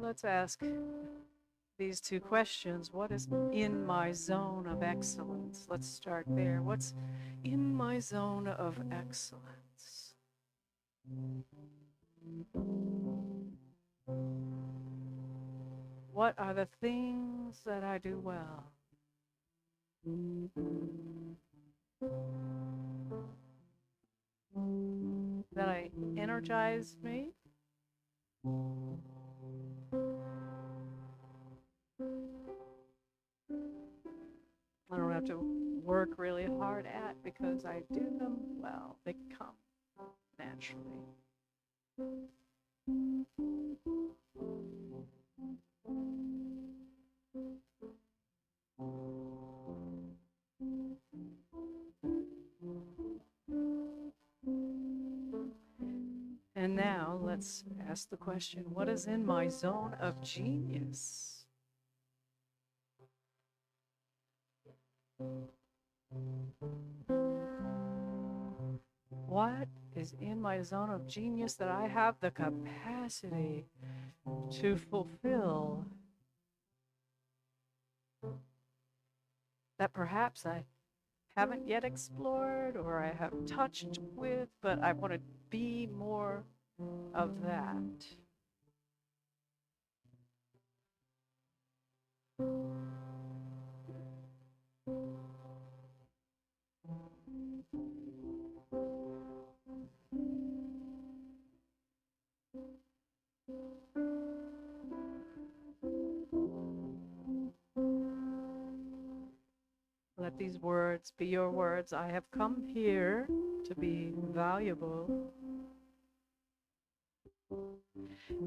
Let's ask these two questions. What is in my zone of excellence? Let's start there. What's in my zone of excellence? What are the things that I do well? That energize me? I don't have to work really hard at because I do them well. They come naturally. And now let's ask the question, what is in my zone of genius? What is in my zone of genius that I have the capacity to fulfill? That perhaps I haven't yet explored or I have touched with, but I want to be more of that. Let these words be your words. I have come here to be valuable.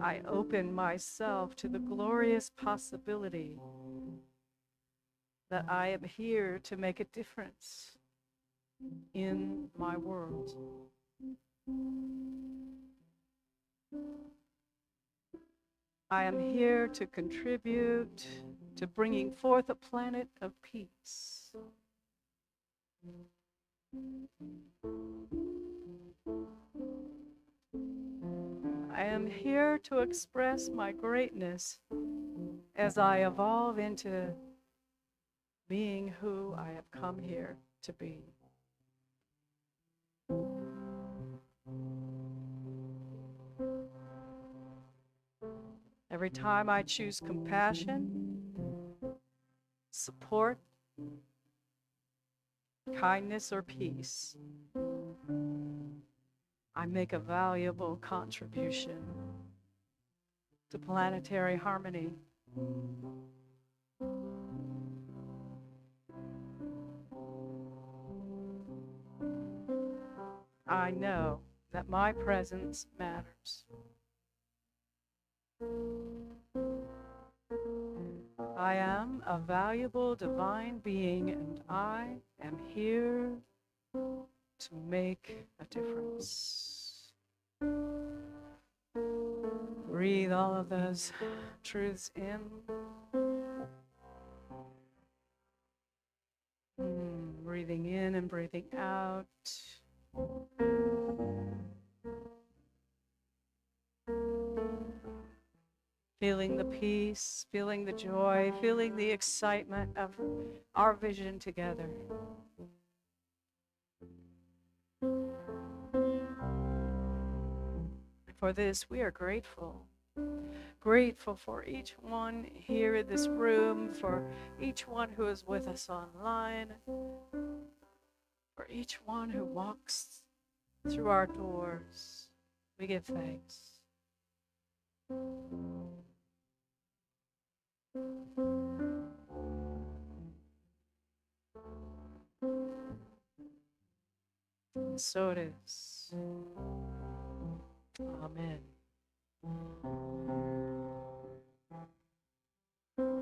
I open myself to the glorious possibility that I am here to make a difference in my world. I am here to contribute to bringing forth a planet of peace. I am here to express my greatness as I evolve into being who I have come here to be. Every time I choose compassion, support, kindness, or peace, I make a valuable contribution to planetary harmony. I know that my presence matters. I am a valuable divine being, and I am here to make a difference. Breathe all of those truths in. breathing in and breathing out. Feeling the peace, feeling the joy, feeling the excitement of our vision together. For this, we are grateful. Grateful for each one here in this room, for each one who is with us online, for each one who walks through our doors. We give thanks. And so it is. Amen.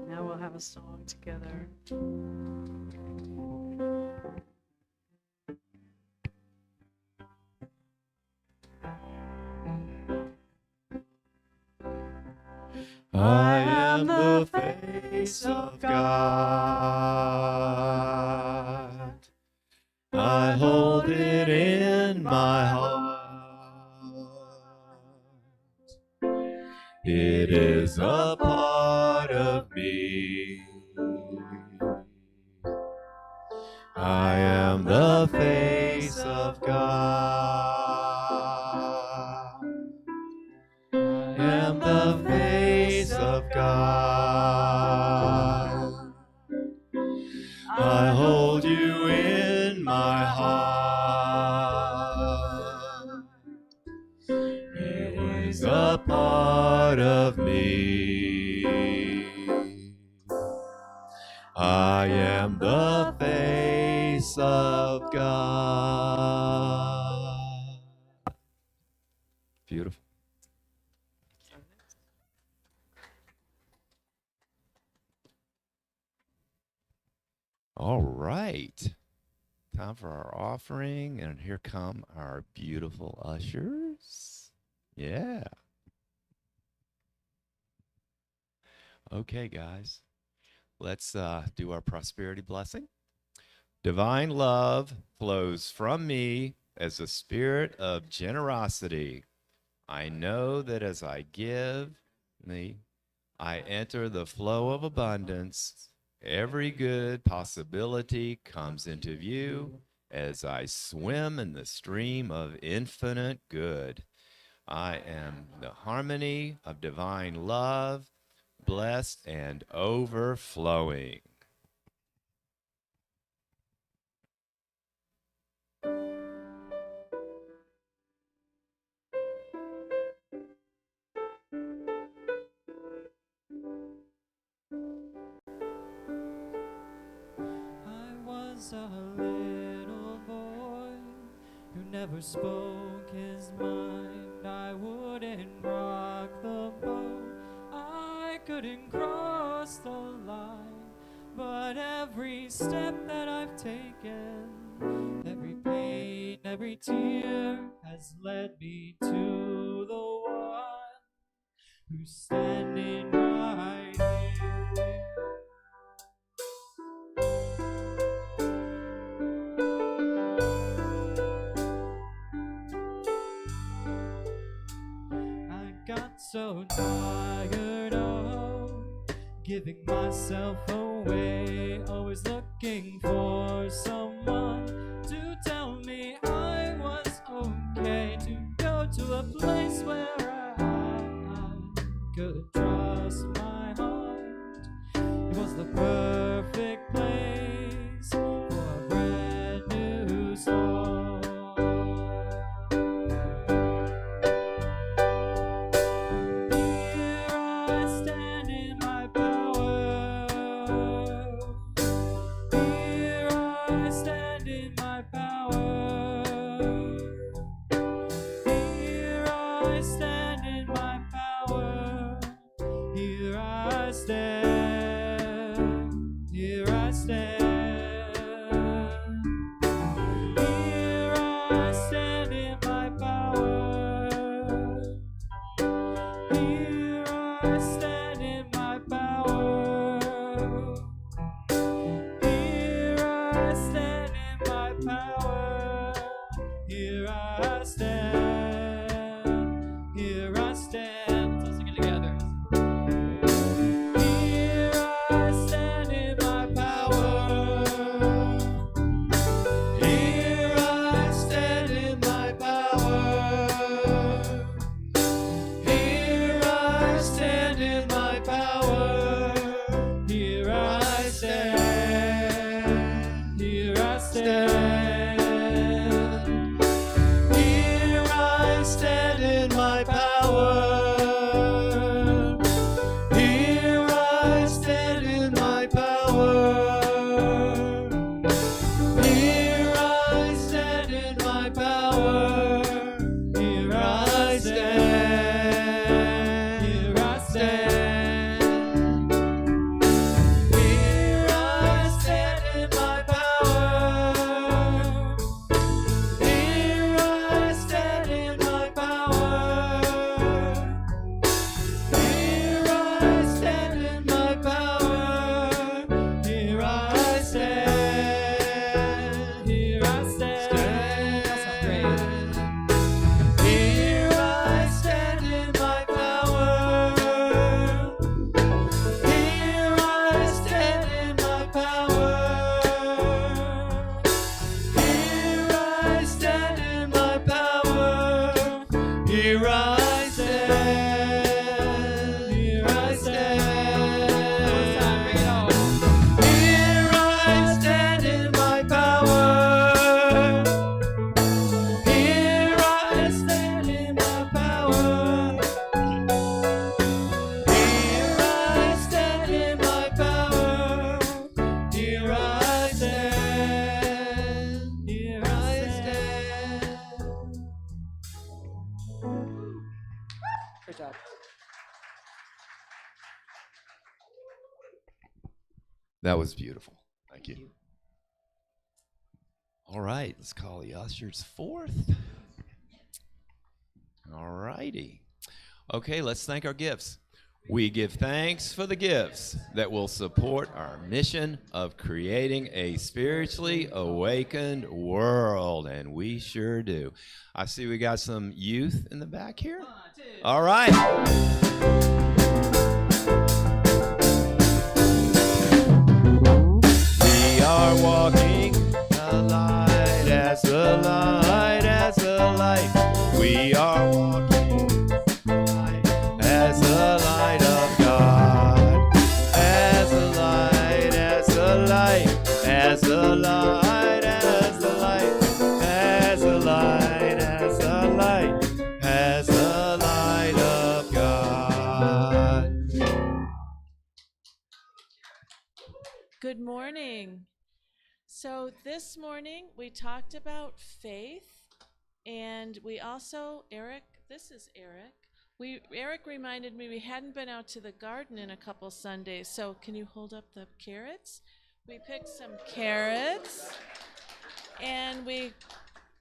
Now we'll have a song together. I am the face of God. I hold it in my heart. It is a part of me. I am the face of God. I am the face of God. I hold you in my heart. It is a part of me. I am the face of God. Beautiful. All right. Time for our offering, and here come our beautiful ushers. Yeah. Okay, guys. Let's do our prosperity blessing. Divine love flows from me as a spirit of generosity. I know that as I give, I enter the flow of abundance. Every good possibility comes into view as I swim in the stream of infinite good. I am the harmony of divine love, blessed and overflowing. I was a little boy who never spoke his mind. I wouldn't rock the boat, I couldn't cross the line. But every step that I've taken, every pain, every tear has led me to the one who's standing right here. I got so tired of giving myself away, always looking for someone to tell me I was okay, to go to a place where I could trust my heart. It was the perfect place for a brand new start. Here I stand in my power. Here I stand power. Here I stand. Here I stand. Let's sing it together. Here I stand in my power. Here I stand in my power. Here I stand in my power. Here I stand. Here I stand. Here I stand in my power. Here I stand in my power. Here I stand in my power. Here I stand. Here I stand. Here I stand in my power. Here I stand in my power. Here I stand in my power. Here I stand. Here I stand. That's not great. Here I stand in my power. Here I stand in my power. Here I stand in my power. Here I stand. Here I stand. Here I stand in my power. Here I stand in my power. Here I stand in my power. Here I stand. Here I stand. Good job. That was beautiful. Thank you. All right, let's call the ushers forth. All righty. Okay, let's thank our gifts. We give thanks for the gifts that will support our mission of creating a spiritually awakened world, and we sure do. I see we got some youth in the back here. All right. We are walking the light as the light as the light. We are walking the light as the light of God. As the light, as the light, as the light, as the light, as the light, as the light, as the light of God. Good morning. So this morning we talked about faith, and we also, Eric, this is Eric. Eric reminded me we hadn't been out to the garden in a couple Sundays, so can you hold up the carrots? We picked some carrots, and we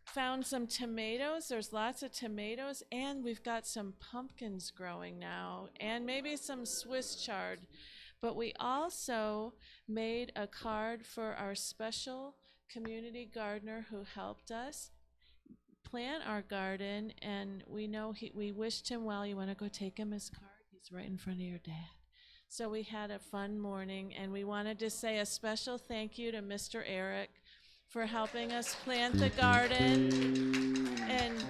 found some tomatoes. There's lots of tomatoes, and we've got some pumpkins growing now, and maybe some Swiss chard. But we also made a card for our special community gardener who helped us plant our garden, and we know we wished him well. You want to go take him his card? He's right in front of your dad. So we had a fun morning, and we wanted to say a special thank you to Mr. Eric for helping us plant the garden, and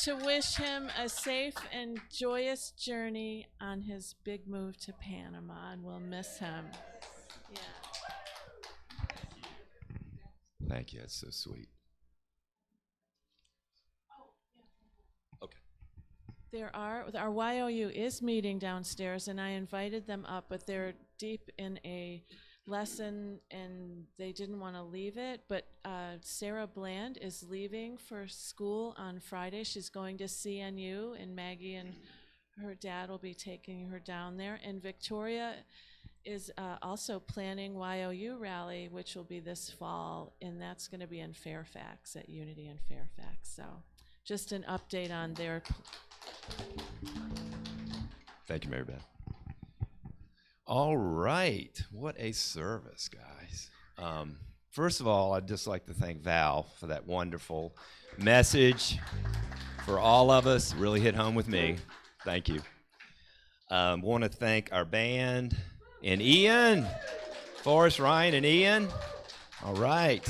to wish him a safe and joyous journey on his big move to Panama, and we'll miss him. Yeah. Thank you. That's so sweet. Okay. Our YOU is meeting downstairs, and I invited them up, but they're deep in a lesson and they didn't want to leave it. But Sarah Bland is leaving for school on Friday. She's going to CNU, and Maggie and her dad will be taking her down there. And Victoria is also planning YOU rally, which will be this fall, and that's going to be in Fairfax, at Unity in Fairfax. So just an update on their. Thank you, Mary Beth. All right. What a service, guys. First of all, I'd just like to thank Val for that wonderful message for all of us. Really hit home with me. Thank you. Want to thank our band and Ian, Forrest, Ryan, and Ian. All right.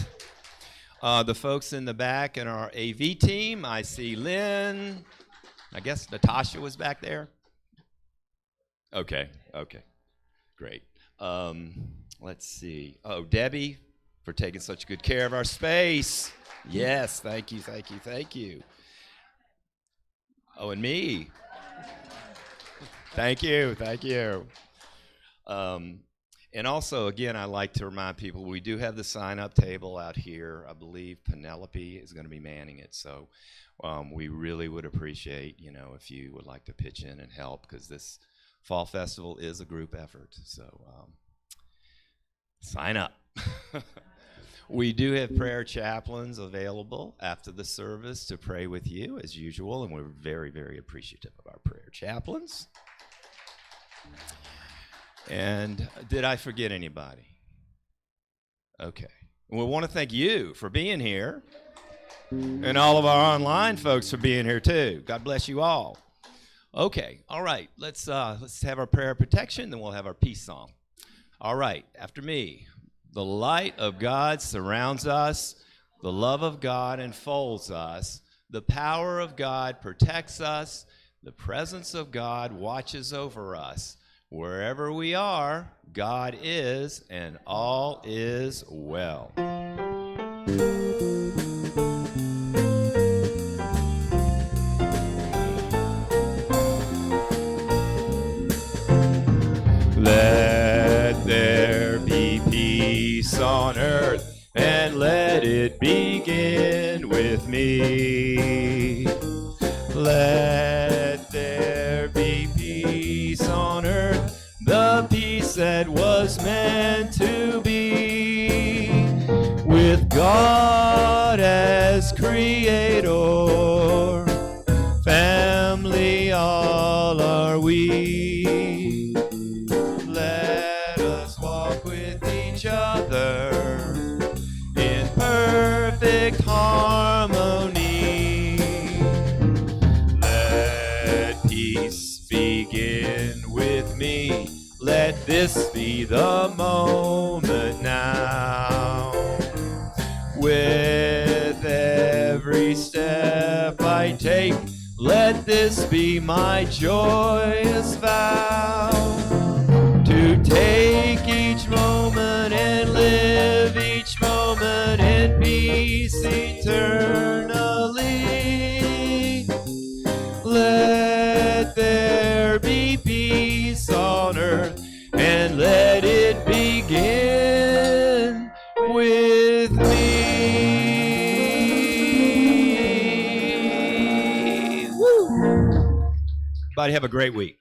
The folks in the back and our AV team. I see Lynn. I guess Natasha was back there. Okay. Great. Let's see. Oh, Debbie, for taking such good care of our space. Yes, thank you. Oh, and me. Thank you. And also, again, I'd like to remind people we do have the sign-up table out here. I believe Penelope is going to be manning it, so we really would appreciate, if you would like to pitch in and help, because this Fall Festival is a group effort. So sign up. We do have prayer chaplains available after the service to pray with you, as usual, and we're very, very appreciative of our prayer chaplains. And did I forget anybody? Okay. We want to thank you for being here, and all of our online folks for being here too. God bless you all. Okay. All right. Let's have our prayer of protection, then we'll have our peace song. All right. After me. The light of God surrounds us. The love of God enfolds us. The power of God protects us. The presence of God watches over us. Wherever we are, God is, and all is well. Let there be peace on earth, and let it begin with me. Let there be peace on earth, the peace that was meant to be. With God as creator, family all are we. Let us walk with each other in perfect harmony. Let peace begin with me. Let this be the moment now. With every step I take, let this be my joyous vow. To take each moment and live each moment in peace eternally. Let there be peace on earth, and let it begin with me. Woo! Everybody have a great week.